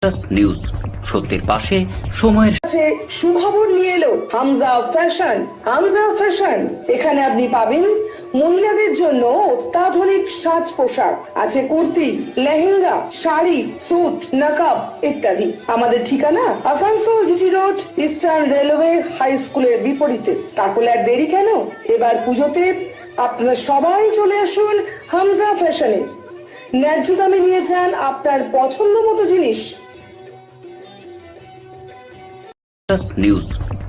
News সত্যের পাশে সময়ের সুখবর নিয়ে এলো হামজা ফ্যাশন। হামজা ফ্যাশন, এখানে আপনি পাবেন মহিলাদের জন্য অত্যাধুনিক সাজ পোশাক, আছে কুর্তি, লেহেঙ্গা, শাড়ি, স্যুট, নকাব ইত্যাদি। আমাদের ঠিকানা Asansol GT road, eastern railway high স্কুলের বিপরীতে। তাহলে আর দেরি কেন, এবার পুজোতে আপনারা সবাই চলে আসুন হামজা ফ্যাশনে। ন্যায্য দামে নিয়ে যান আপনার পছন্দ মতো জিনিস। নিউজ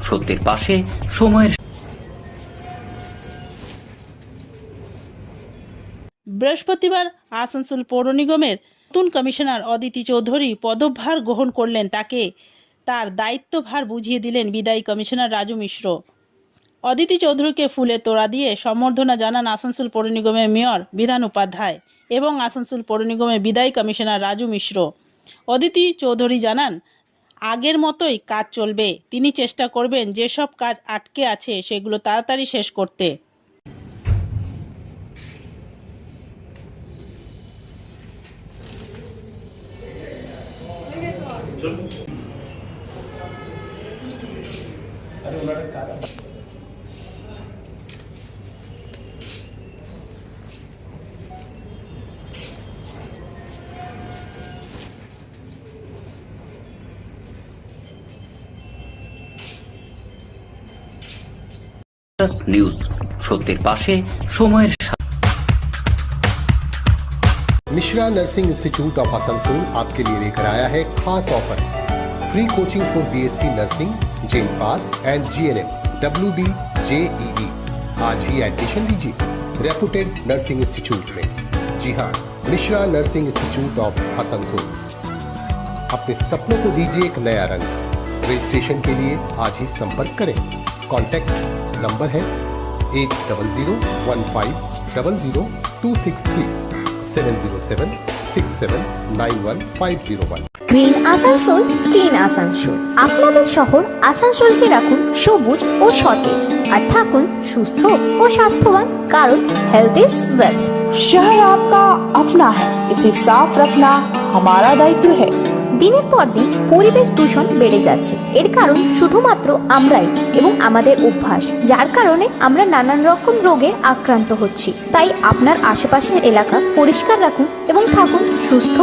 সত্যের পাশে সময়ের। বৃহস্পতিবার আসানসোল পৌর নিগমের নতুন কমিশনার অদিতি চৌধুরী পদভার গ্রহণ করলেন। তাকে তার দায়িত্বভার বুঝিয়ে দিলেন বিদায়ী কমিশনার রাজু মিশ্র। অদিতি চৌধুরীকে ফুলে তোড়া দিয়ে সম্বর্ধনা জানান আসানসোল পৌর নিগমের মেয়র বিধান উপাধ্যায় এবং আসানসোল পৌর নিগমের বিদায়ী কমিশনার রাজু মিশ্র। অদিতি চৌধুরী জানান, আগের মতোই কাজ চলবে। তিনি চেষ্টা করবেন যেসব কাজ আটকে আছে সেগুলো তাড়াতাড়ি শেষ করতে। নিউজ সত্যের পাশে সময়ের। Mishra nursing institute of Asansol आपके लिए लेकर आया है खास offer. Free coaching for BSc nursing, जेम pass and GNM, WB, JEE। आज ही एडमिशन लीजिए रेपुटेड नर्सिंग इंस्टीट्यूट में। जी हाँ, Mishra nursing institute of Asansol. अपने सपनों को दीजिए एक नया रंग। रजिस्ट्रेशन के लिए आज ही संपर्क करें। कॉन्टैक्ट नंबर है 8015000263 70767911501। Green Asansol, clean Asansol. আপনাদের শহর আসানসোলকে রাখুন সবুজ ও সতেজ, আর থাকুন সুস্থ ও স্বাস্থ্যবান, কারণ হেলথ ইজ ওয়েলথ। शहर आपका अपना है, इसे साफ रखना हमारा दायित्व है। দিনের পর দিন পরিবেশ দূষণ বেড়ে যাচ্ছে। এর কারণ শুধুমাত্র আমরাই এবং আমাদের অভ্যাস, যার কারণে আমরা নানান রকম রোগে আক্রান্ত হচ্ছি। তাই আপনার আশেপাশের এলাকা পরিষ্কার রাখুন এবং থাকুন সুস্থ।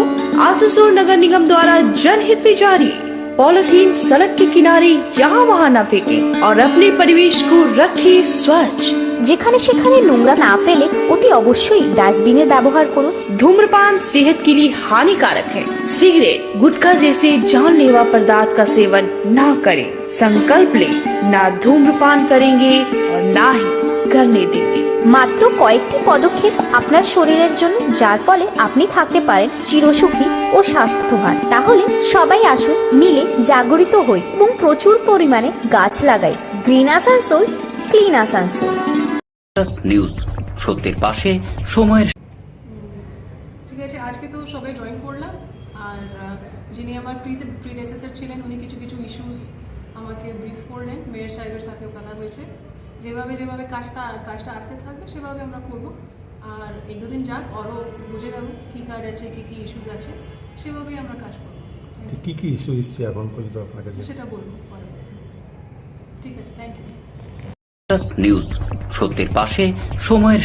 आसनसोल नगर निगम द्वारा जनहित में जारी। पॉलिथीन सड़क के किनारे यहाँ वहाँ न फेंकें और अपने परिवेश को रखें स्वच्छ। যেখানে সেখানে নোংরা না ফেলে অতি অবশ্যই ডাস্টবিনের ব্যবহার করুন। धूम्रपान सेहत के लिए हानिकारक है। सिगरेट, गुटखा जैसे जानलेवा पदार्थ का सेवन ना करें। संकल्प लें, ना धूम्रपान करेंगे और ना ही करने देंगे। মাত্র কয়েকটি পদক্ষেপ আপনার শরীরের জন্য, যার ফলে আপনি থাকতে পারেন চিরসুখী ও স্বাস্থ্যবান। তাহলে সবাই আসুন, মিলে জাগরিত হই এবং প্রচুর পরিমাণে গাছ লাগাই। Green Asansol, clean Asansol. News সত্যের পাশে সময়ের। ঠিক আছে, আজকে তো সবাই জয়েন করলাম। আর যিনি আমার প্রিডেসেসর ছিলেন উনি কিছু কিছু ইস্যুস আমাকে ব্রিফ করলেন। মেয়র সাহেবের সাথেও কথা হয়েছে, যেভাবে যেভাবে কাজটা আসতে থাকবে সেভাবে আমরা করব। আর এক দুদিন যাক, আরও বুঝে যাব কী কাজ আছে, কী কী ইস্যুস আছে, সেভাবেই আমরা কাজ করব। কি কি ইস্যু এসছে এখন পর্যন্ত আপনার কাছে? সেটা বলবো পরে। ঠিক আছে, থ্যাংক ইউ। নিউজ সত্যের পাশে সময়ের।